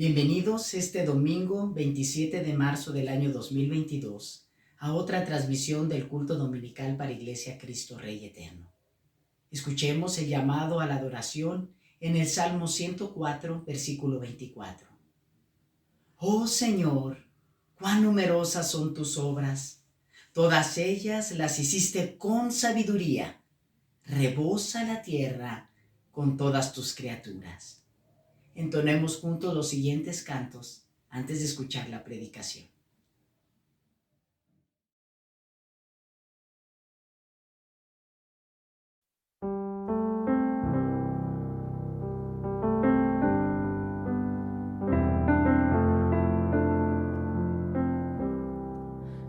Bienvenidos este domingo 27 de marzo del año 2022 a otra transmisión del culto dominical para Iglesia Cristo Rey Eterno. Escuchemos el llamado a la adoración en el Salmo 104, versículo 24. Oh Señor, cuán numerosas son tus obras, todas ellas las hiciste con sabiduría. Rebosa la tierra con todas tus criaturas. Entonemos juntos los siguientes cantos antes de escuchar la predicación.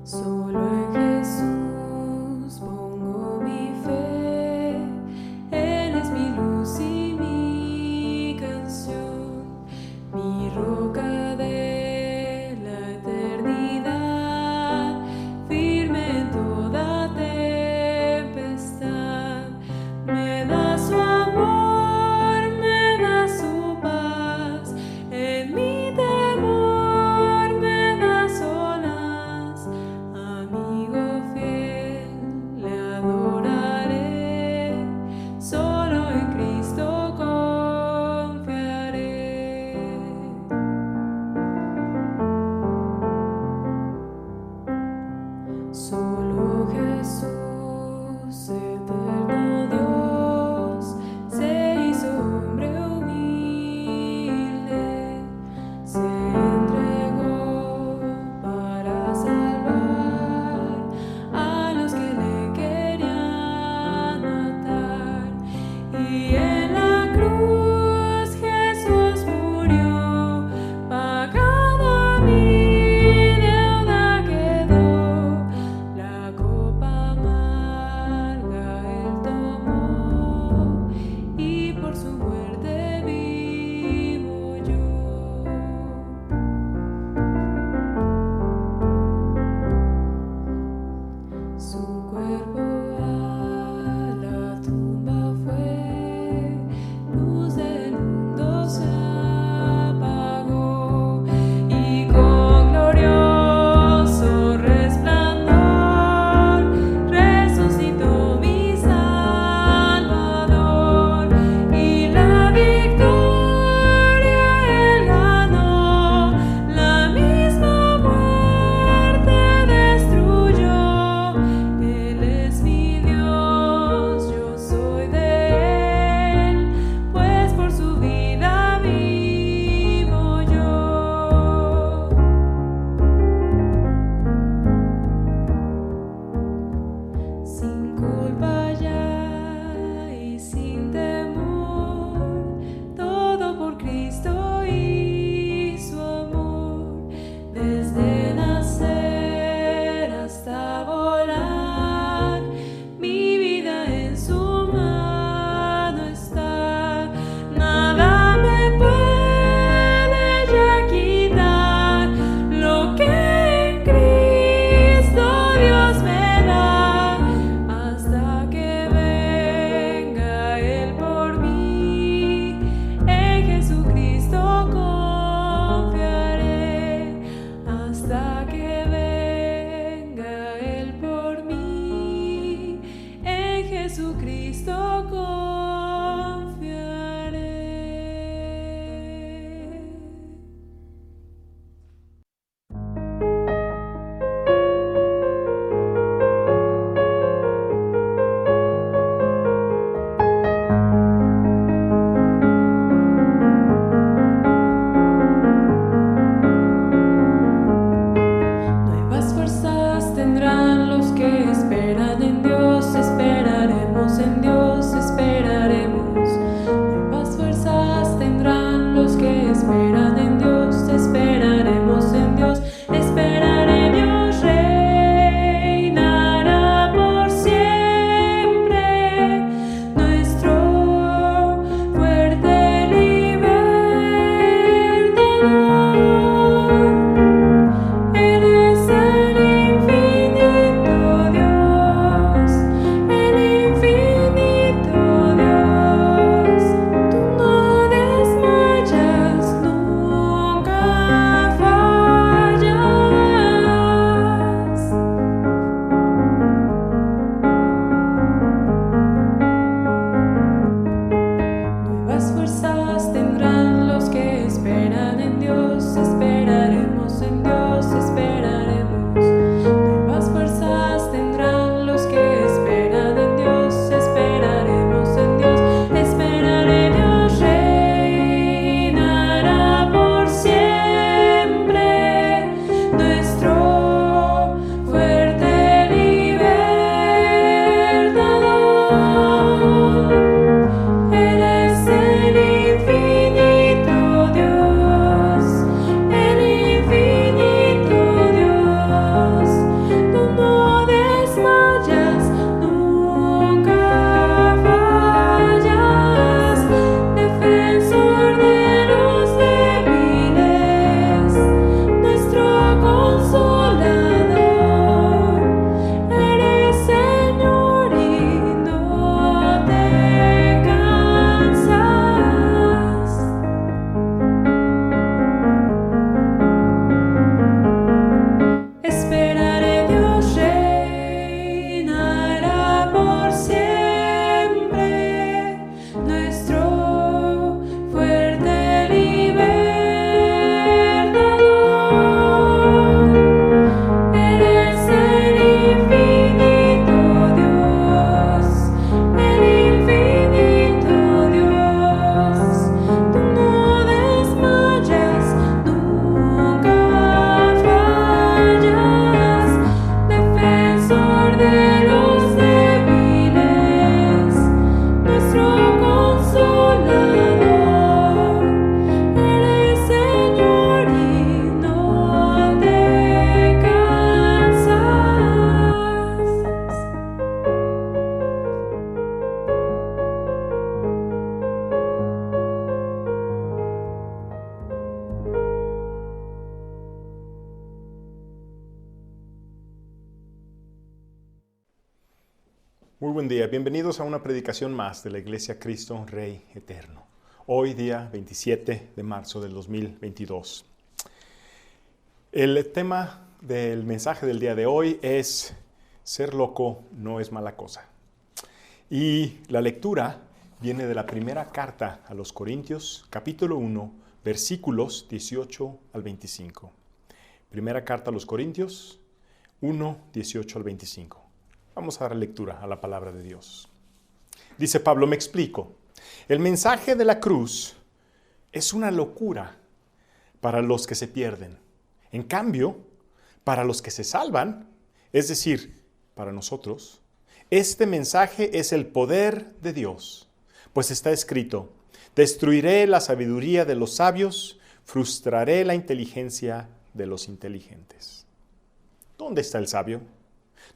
Solo en Jesús pongo mi fe, Él es mi luz y mi canción, mi roca de la eternidad, firme en toda tempestad. Me da su amor, me da su paz, en mi temor me da solas. Amigo fiel, le adoraré, solo en Cristo confiaré. Solo Jesús, eterno Dios, se hizo hombre humilde, se entregó para salvar a los que le querían matar. Y en la cruz Jesús murió, pagada mi deuda quedó. Muy buen día, bienvenidos a una predicación más de la Iglesia Cristo Rey Eterno. Hoy día 27 de marzo del 2022. El tema del mensaje del día de hoy es: ser loco no es mala cosa. Y la lectura viene de la primera carta a los Corintios, capítulo 1, versículos 18 al 25. Primera carta a los Corintios 1, 18 al 25. Vamos a dar lectura a la palabra de Dios. Dice Pablo, me explico. El mensaje de la cruz es una locura para los que se pierden. En cambio, para los que se salvan, es decir, para nosotros, este mensaje es el poder de Dios. Pues está escrito, destruiré la sabiduría de los sabios, frustraré la inteligencia de los inteligentes. ¿Dónde está el sabio?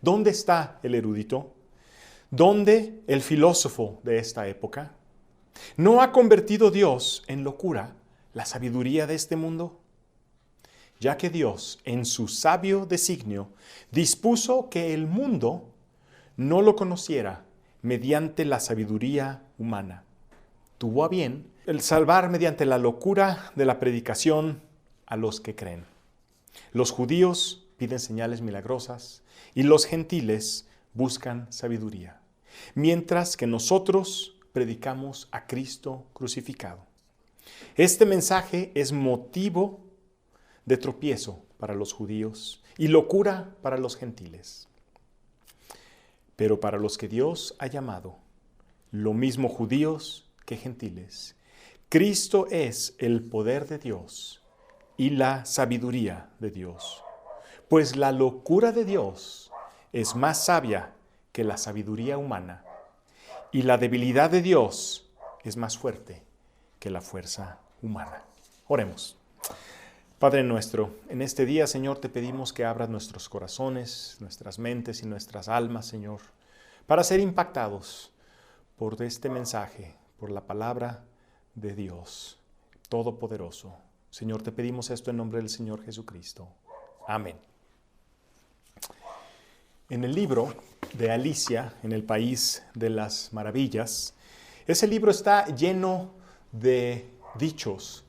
¿Dónde está el erudito? ¿Dónde el filósofo de esta época? ¿No ha convertido Dios en locura la sabiduría de este mundo? Ya que Dios, en su sabio designio, dispuso que el mundo no lo conociera mediante la sabiduría humana. Tuvo a bien el salvar mediante la locura de la predicación a los que creen. Los judíos piden señales milagrosas y los gentiles buscan sabiduría, mientras que nosotros predicamos a Cristo crucificado. Este mensaje es motivo de tropiezo para los judíos y locura para los gentiles. Pero para los que Dios ha llamado, lo mismo judíos que gentiles, Cristo es el poder de Dios y la sabiduría de Dios. Pues la locura de Dios es más sabia que la sabiduría humana, y la debilidad de Dios es más fuerte que la fuerza humana. Oremos. Padre nuestro, en este día, Señor, te pedimos que abras nuestros corazones, nuestras mentes y nuestras almas, Señor, para ser impactados por este mensaje, por la palabra de Dios Todopoderoso. Señor, te pedimos esto en nombre del Señor Jesucristo. Amén. En el libro de Alicia, en el País de las Maravillas, ese libro está lleno de dichos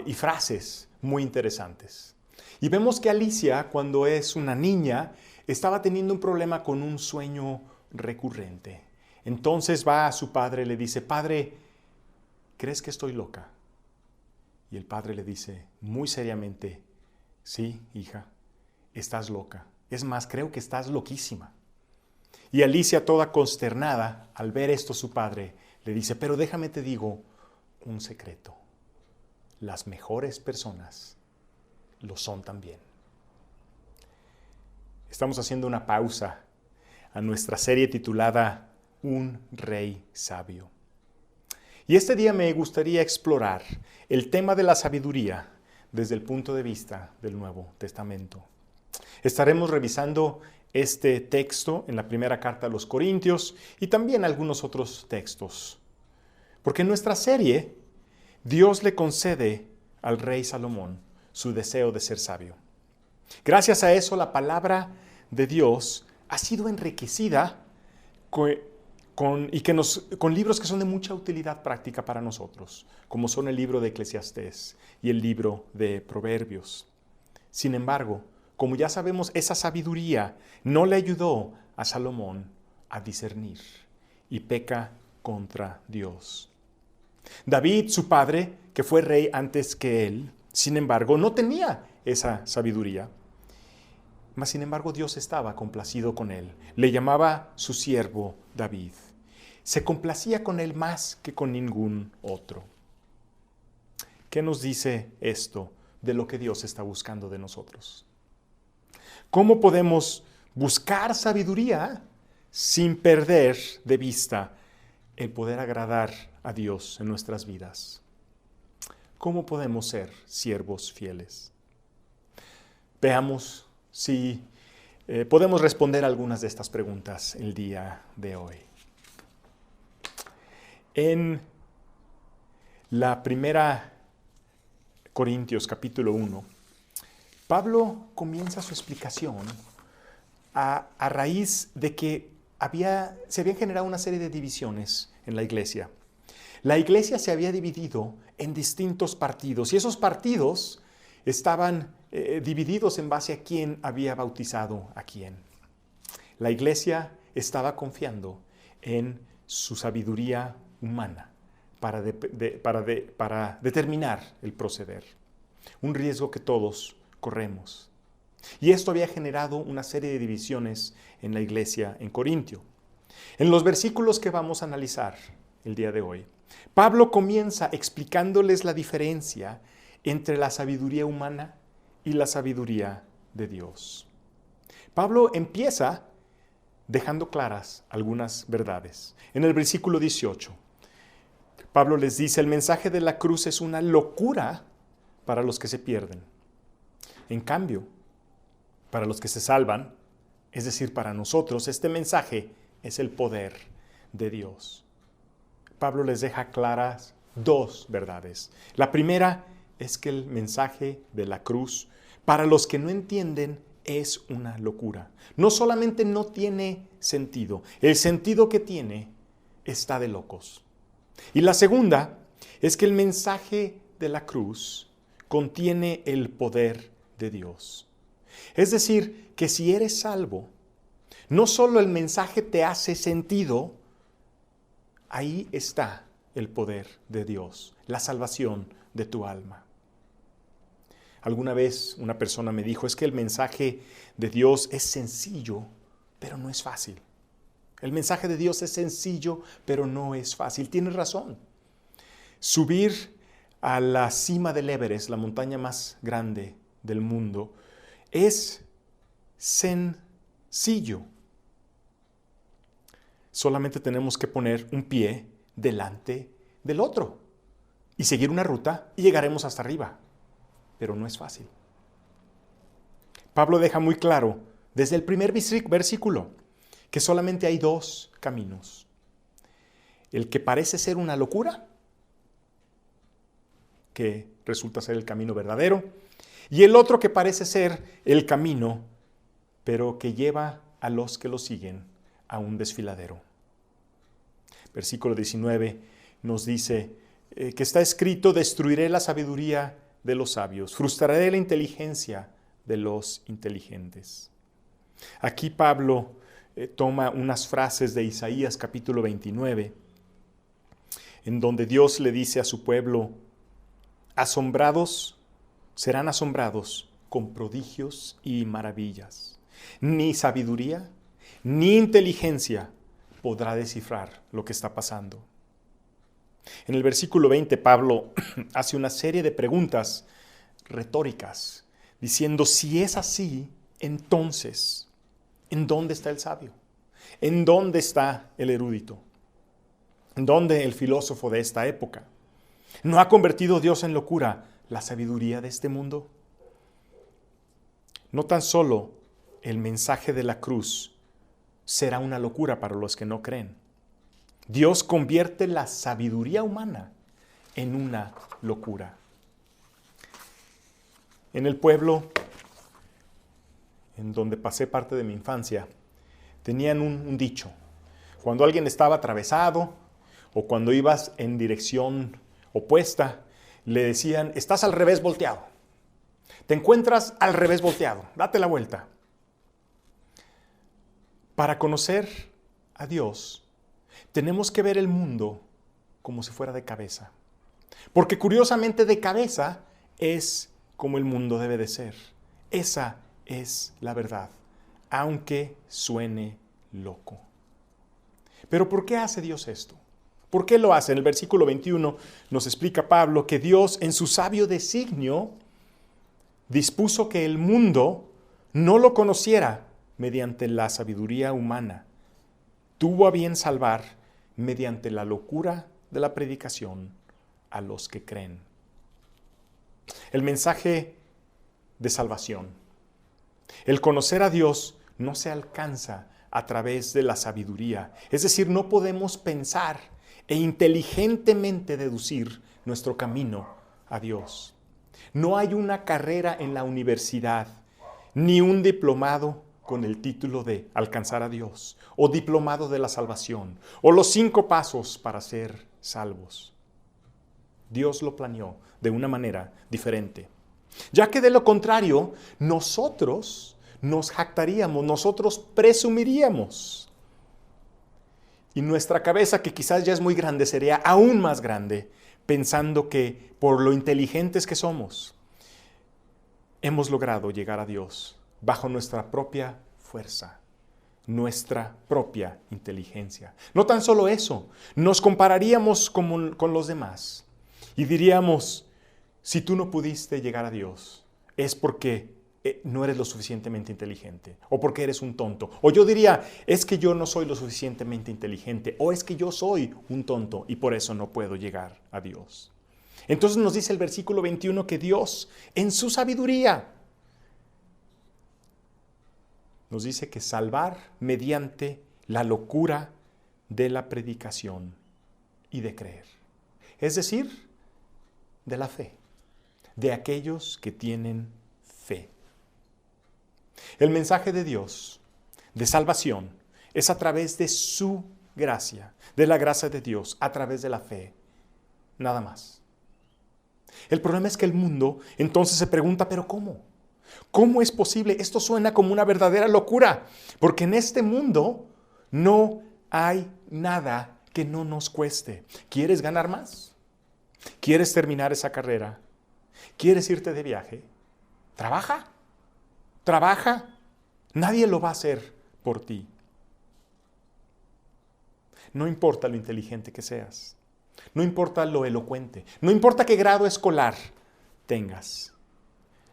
y frases muy interesantes. Y vemos que Alicia, cuando es una niña, estaba teniendo un problema con un sueño recurrente. Entonces va a su padre y le dice, padre, ¿crees que estoy loca? Y el padre le dice muy seriamente, sí, hija, estás loca. Es más, creo que estás loquísima. Y Alicia, toda consternada, al ver esto su padre, le dice, pero déjame te digo un secreto. Las mejores personas lo son también. Estamos haciendo una pausa a nuestra serie titulada Un Rey Sabio. Y este día me gustaría explorar el tema de la sabiduría desde el punto de vista del Nuevo Testamento. Estaremos revisando este texto en la primera carta a los Corintios y también algunos otros textos. Porque en nuestra serie, Dios le concede al rey Salomón su deseo de ser sabio. Gracias a eso, la palabra de Dios ha sido enriquecida con libros que son de mucha utilidad práctica para nosotros, como son el libro de Eclesiastés y el libro de Proverbios. Sin embargo, como ya sabemos, esa sabiduría no le ayudó a Salomón a discernir y peca contra Dios. David, su padre, que fue rey antes que él, sin embargo, no tenía esa sabiduría. Mas, sin embargo, Dios estaba complacido con él. Le llamaba su siervo David. Se complacía con él más que con ningún otro. ¿Qué nos dice esto de lo que Dios está buscando de nosotros? ¿Cómo podemos buscar sabiduría sin perder de vista el poder agradar a Dios en nuestras vidas? ¿Cómo podemos ser siervos fieles? Veamos si podemos responder algunas de estas preguntas el día de hoy. En la primera Corintios capítulo 1, Pablo comienza su explicación a raíz de que se habían generado una serie de divisiones en la iglesia. La iglesia se había dividido en distintos partidos y esos partidos estaban divididos en base a quién había bautizado a quién. La iglesia estaba confiando en su sabiduría humana para determinar el proceder. Un riesgo que todos corremos. Y esto había generado una serie de divisiones en la iglesia en Corintio. En los versículos que vamos a analizar el día de hoy, Pablo comienza explicándoles la diferencia entre la sabiduría humana y la sabiduría de Dios. Pablo empieza dejando claras algunas verdades. En el versículo 18, Pablo les dice: el mensaje de la cruz es una locura para los que se pierden. En cambio, para los que se salvan, es decir, para nosotros, este mensaje es el poder de Dios. Pablo les deja claras dos verdades. La primera es que el mensaje de la cruz, para los que no entienden, es una locura. No solamente no tiene sentido, el sentido que tiene está de locos. Y la segunda es que el mensaje de la cruz contiene el poder de Dios. Es decir, que si eres salvo, no solo el mensaje te hace sentido, ahí está el poder de Dios, la salvación de tu alma. Alguna vez una persona me dijo: es que el mensaje de Dios es sencillo, pero no es fácil. El mensaje de Dios es sencillo, pero no es fácil. Tienes razón. Subir a la cima del Everest, la montaña más grande del mundo, es sencillo. Solamente tenemos que poner un pie delante del otro y seguir una ruta y llegaremos hasta arriba. Pero no es fácil. Pablo deja muy claro desde el primer versículo que solamente hay dos caminos. El que parece ser una locura, que resulta ser el camino verdadero, y el otro que parece ser el camino, pero que lleva a los que lo siguen a un desfiladero. Versículo 19 nos dice que está escrito: destruiré la sabiduría de los sabios, frustraré la inteligencia de los inteligentes. Aquí Pablo toma unas frases de Isaías capítulo 29, en donde Dios le dice a su pueblo: serán asombrados con prodigios y maravillas. Ni sabiduría ni inteligencia podrá descifrar lo que está pasando. En el versículo 20, Pablo hace una serie de preguntas retóricas, diciendo: si es así, entonces, ¿en dónde está el sabio? ¿En dónde está el erudito? ¿En dónde el filósofo de esta época? ¿No ha convertido Dios en locura la sabiduría de este mundo? No tan solo el mensaje de la cruz será una locura para los que no creen. Dios convierte la sabiduría humana en una locura. En el pueblo en donde pasé parte de mi infancia, tenían un dicho. Cuando alguien estaba atravesado o cuando ibas en dirección opuesta, le decían: estás al revés volteado. Te encuentras al revés volteado, date la vuelta. Para conocer a Dios, tenemos que ver el mundo como si fuera de cabeza. Porque curiosamente de cabeza es como el mundo debe de ser. Esa es la verdad, aunque suene loco. Pero ¿por qué hace Dios esto? ¿Por qué lo hace? En el versículo 21 nos explica Pablo que Dios, en su sabio designio, dispuso que el mundo no lo conociera mediante la sabiduría humana. Tuvo a bien salvar mediante la locura de la predicación a los que creen. El mensaje de salvación. El conocer a Dios no se alcanza a través de la sabiduría. Es decir, no podemos pensar e inteligentemente deducir nuestro camino a Dios. No hay una carrera en la universidad, ni un diplomado con el título de alcanzar a Dios, o diplomado de la salvación, o los 5 pasos para ser salvos. Dios lo planeó de una manera diferente. Ya que de lo contrario, nosotros nos jactaríamos, nosotros presumiríamos. Y nuestra cabeza, que quizás ya es muy grande, sería aún más grande, pensando que por lo inteligentes que somos, hemos logrado llegar a Dios bajo nuestra propia fuerza, nuestra propia inteligencia. No tan solo eso, nos compararíamos con los demás y diríamos, si tú no pudiste llegar a Dios, es porque no eres lo suficientemente inteligente, o porque eres un tonto. O yo diría, es que yo no soy lo suficientemente inteligente, o es que yo soy un tonto y por eso no puedo llegar a Dios. Entonces nos dice el versículo 21 que Dios, en su sabiduría, nos dice que salvar mediante la locura de la predicación y de creer. Es decir, de la fe, de aquellos que tienen fe. El mensaje de Dios, de salvación, es a través de su gracia, de la gracia de Dios, a través de la fe, nada más. El problema es que el mundo entonces se pregunta, ¿pero cómo? ¿Cómo es posible? Esto suena como una verdadera locura, porque en este mundo no hay nada que no nos cueste. ¿Quieres ganar más? ¿Quieres terminar esa carrera? ¿Quieres irte de viaje? Trabaja. Trabaja. Nadie lo va a hacer por ti. No importa lo inteligente que seas. No importa lo elocuente. No importa qué grado escolar tengas.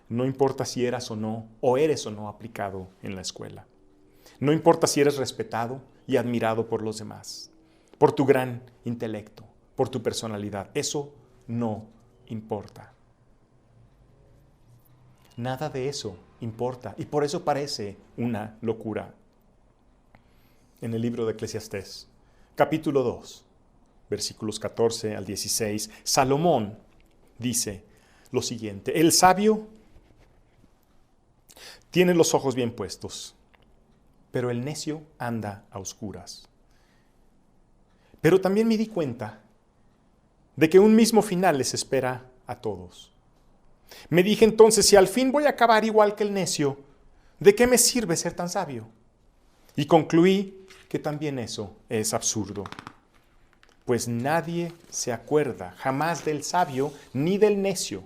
No importa si eres o no aplicado en la escuela. No importa si eres respetado y admirado por los demás, por tu gran intelecto, por tu personalidad. Eso no importa. Nada de eso importa y por eso parece una locura. En el libro de Eclesiastés, capítulo 2, versículos 14 al 16, Salomón dice lo siguiente: el sabio tiene los ojos bien puestos, pero el necio anda a oscuras. Pero también me di cuenta de que un mismo final les espera a todos. Me dije entonces, si al fin voy a acabar igual que el necio, ¿de qué me sirve ser tan sabio? Y concluí que también eso es absurdo. Pues nadie se acuerda jamás del sabio ni del necio.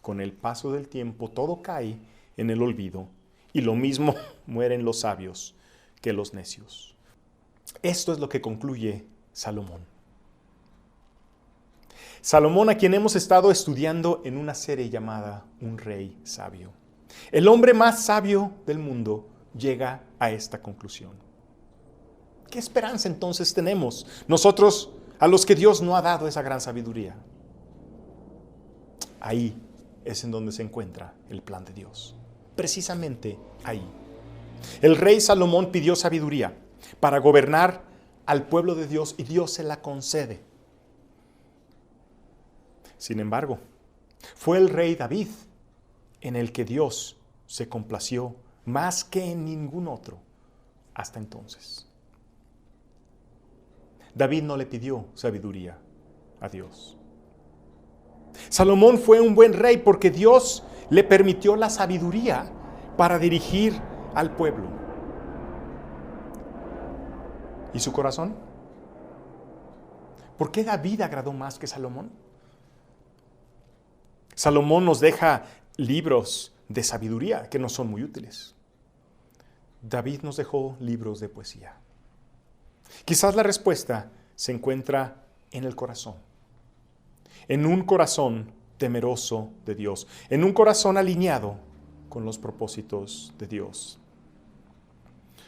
Con el paso del tiempo todo cae en el olvido, y lo mismo mueren los sabios que los necios. Esto es lo que concluye Salomón. Salomón, a quien hemos estado estudiando en una serie llamada Un Rey Sabio. El hombre más sabio del mundo llega a esta conclusión. ¿Qué esperanza entonces tenemos nosotros a los que Dios no ha dado esa gran sabiduría? Ahí es en donde se encuentra el plan de Dios. Precisamente ahí. El rey Salomón pidió sabiduría para gobernar al pueblo de Dios y Dios se la concede. Sin embargo, fue el rey David en el que Dios se complació más que en ningún otro hasta entonces. David no le pidió sabiduría a Dios. Salomón fue un buen rey porque Dios le permitió la sabiduría para dirigir al pueblo. ¿Y su corazón? ¿Por qué David agradó más que Salomón? Salomón nos deja libros de sabiduría que no son muy útiles. David nos dejó libros de poesía. Quizás la respuesta se encuentra en el corazón. En un corazón temeroso de Dios. En un corazón alineado con los propósitos de Dios.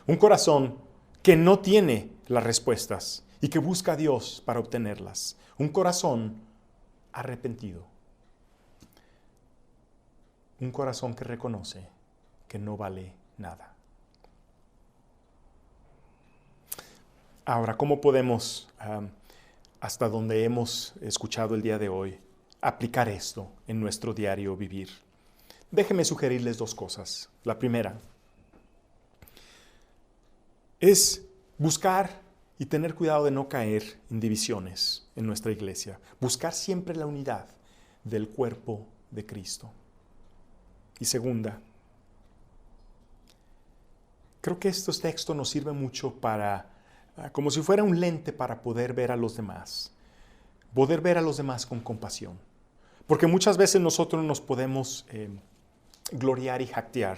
Un corazón que no tiene las respuestas y que busca a Dios para obtenerlas. Un corazón arrepentido. Un corazón que reconoce que no vale nada. Ahora, ¿cómo podemos, hasta donde hemos escuchado el día de hoy, aplicar esto en nuestro diario vivir? Déjenme sugerirles 2 cosas. La primera, es buscar y tener cuidado de no caer en divisiones en nuestra iglesia. Buscar siempre la unidad del cuerpo de Cristo. Y segunda, creo que estos textos nos sirven mucho para, como si fuera un lente para poder ver a los demás. Poder ver a los demás con compasión. Porque muchas veces nosotros nos podemos gloriar y jactear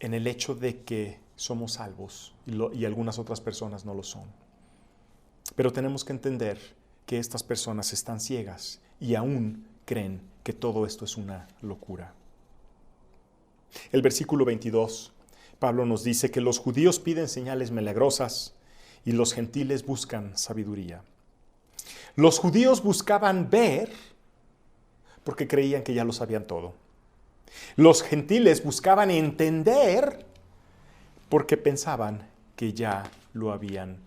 en el hecho de que somos salvos y algunas otras personas no lo son. Pero tenemos que entender que estas personas están ciegas y aún creen que todo esto es una locura. El versículo 22, Pablo nos dice que los judíos piden señales milagrosas y los gentiles buscan sabiduría. Los judíos buscaban ver porque creían que ya lo sabían todo. Los gentiles buscaban entender porque pensaban que ya lo habían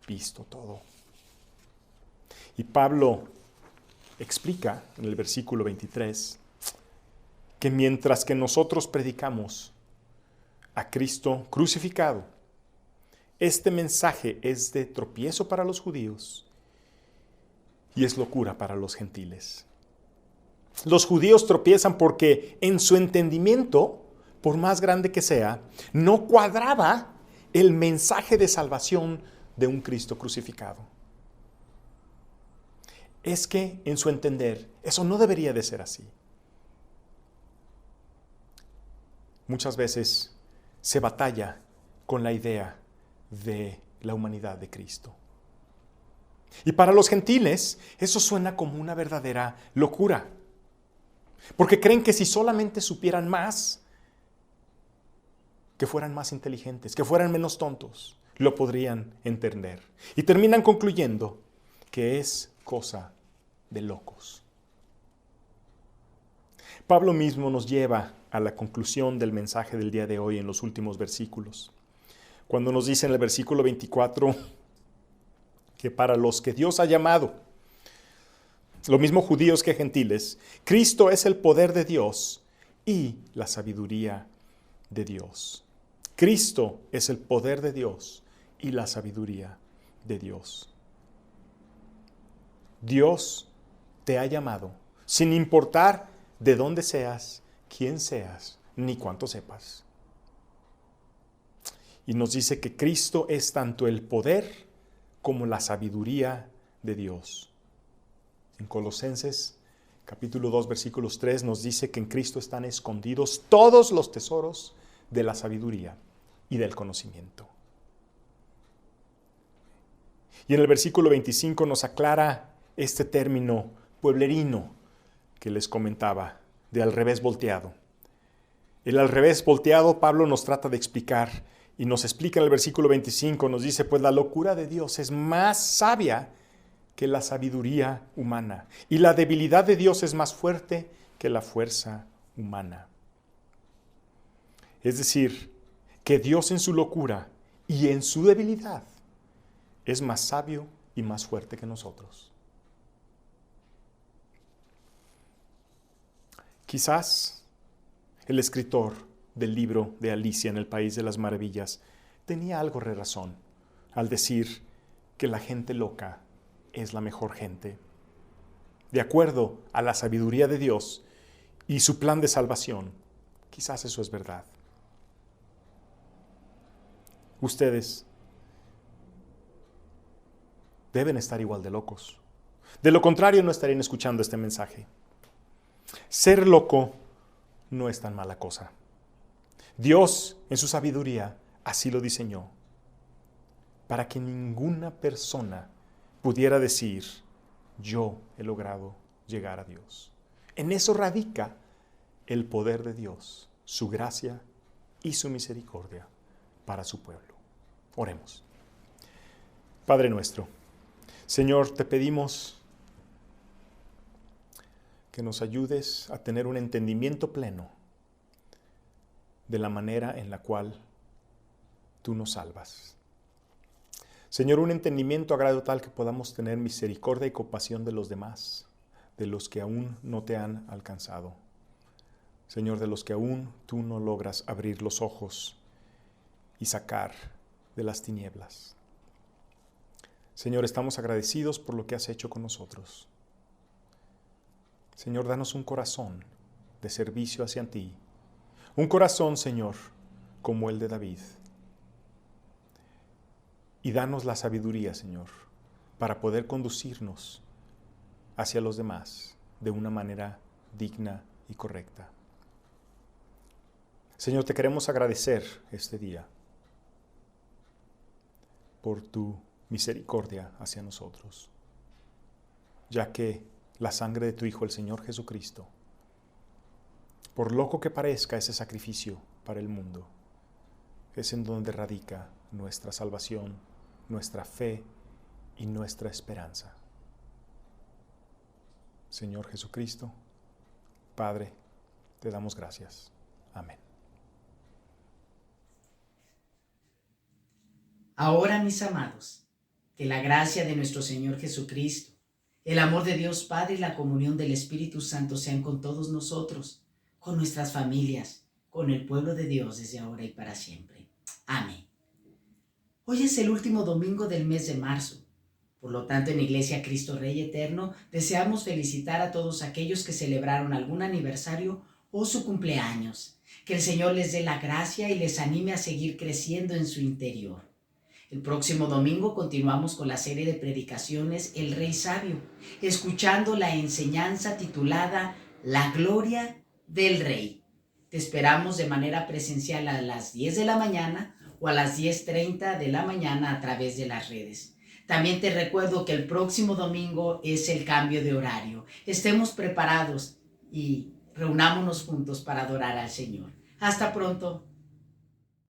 visto todo. Y Pablo explica en el versículo 23 que mientras que nosotros predicamos a Cristo crucificado, este mensaje es de tropiezo para los judíos y es locura para los gentiles. Los judíos tropiezan porque en su entendimiento, por más grande que sea, no cuadraba el mensaje de salvación de un Cristo crucificado. Es que en su entender, eso no debería de ser así. Muchas veces se batalla con la idea de la humanidad de Cristo. Y para los gentiles, eso suena como una verdadera locura. Porque creen que si solamente supieran más, que fueran más inteligentes, que fueran menos tontos, lo podrían entender. Y terminan concluyendo que es cosa de locos. Pablo mismo nos lleva a la conclusión del mensaje del día de hoy en los últimos versículos. Cuando nos dice en el versículo 24 que para los que Dios ha llamado, lo mismo judíos que gentiles, Cristo es el poder de Dios y la sabiduría de Dios. Cristo es el poder de Dios y la sabiduría de Dios. Dios te ha llamado, sin importar de dónde seas, quién seas, ni cuánto sepas. Y nos dice que Cristo es tanto el poder como la sabiduría de Dios. En Colosenses capítulo 2 versículos 3 nos dice que en Cristo están escondidos todos los tesoros de la sabiduría y del conocimiento. Y en el versículo 25 nos aclara este término pueblerino que les comentaba, de al revés volteado. El al revés volteado Pablo nos trata de explicar y nos explica en el versículo 25, nos dice, pues la locura de Dios es más sabia que la sabiduría humana y la debilidad de Dios es más fuerte que la fuerza humana. Es decir, que Dios en su locura y en su debilidad es más sabio y más fuerte que nosotros. Quizás el escritor del libro de Alicia en el País de las Maravillas tenía algo de razón al decir que la gente loca es la mejor gente. De acuerdo a la sabiduría de Dios y su plan de salvación, quizás eso es verdad. Ustedes deben estar igual de locos. De lo contrario, no estarían escuchando este mensaje. Ser loco no es tan mala cosa. Dios, en su sabiduría, así lo diseñó, para que ninguna persona pudiera decir, yo he logrado llegar a Dios. En eso radica el poder de Dios, su gracia y su misericordia para su pueblo. Oremos. Padre nuestro, Señor, te pedimos que nos ayudes a tener un entendimiento pleno de la manera en la cual tú nos salvas. Señor, un entendimiento a grado tal que podamos tener misericordia y compasión de los demás, de los que aún no te han alcanzado. Señor, de los que aún tú no logras abrir los ojos y sacar de las tinieblas. Señor, estamos agradecidos por lo que has hecho con nosotros. Señor, danos un corazón de servicio hacia ti. Un corazón, Señor, como el de David. Y danos la sabiduría, Señor, para poder conducirnos hacia los demás de una manera digna y correcta. Señor, te queremos agradecer este día por tu misericordia hacia nosotros, ya que la sangre de tu Hijo, el Señor Jesucristo, por loco que parezca ese sacrificio para el mundo, es en donde radica nuestra salvación, nuestra fe y nuestra esperanza. Señor Jesucristo, Padre, te damos gracias. Amén. Ahora, mis amados, que la gracia de nuestro Señor Jesucristo, el amor de Dios Padre y la comunión del Espíritu Santo sean con todos nosotros, con nuestras familias, con el pueblo de Dios desde ahora y para siempre. Amén. Hoy es el último domingo del mes de marzo. Por lo tanto, en Iglesia Cristo Rey Eterno, deseamos felicitar a todos aquellos que celebraron algún aniversario o su cumpleaños. Que el Señor les dé la gracia y les anime a seguir creciendo en su interior. El próximo domingo continuamos con la serie de predicaciones El Rey Sabio, escuchando la enseñanza titulada La Gloria del Rey. Te esperamos de manera presencial a las 10 de la mañana o a las 10:30 de la mañana a través de las redes. También te recuerdo que el próximo domingo es el cambio de horario. Estemos preparados y reunámonos juntos para adorar al Señor. Hasta pronto.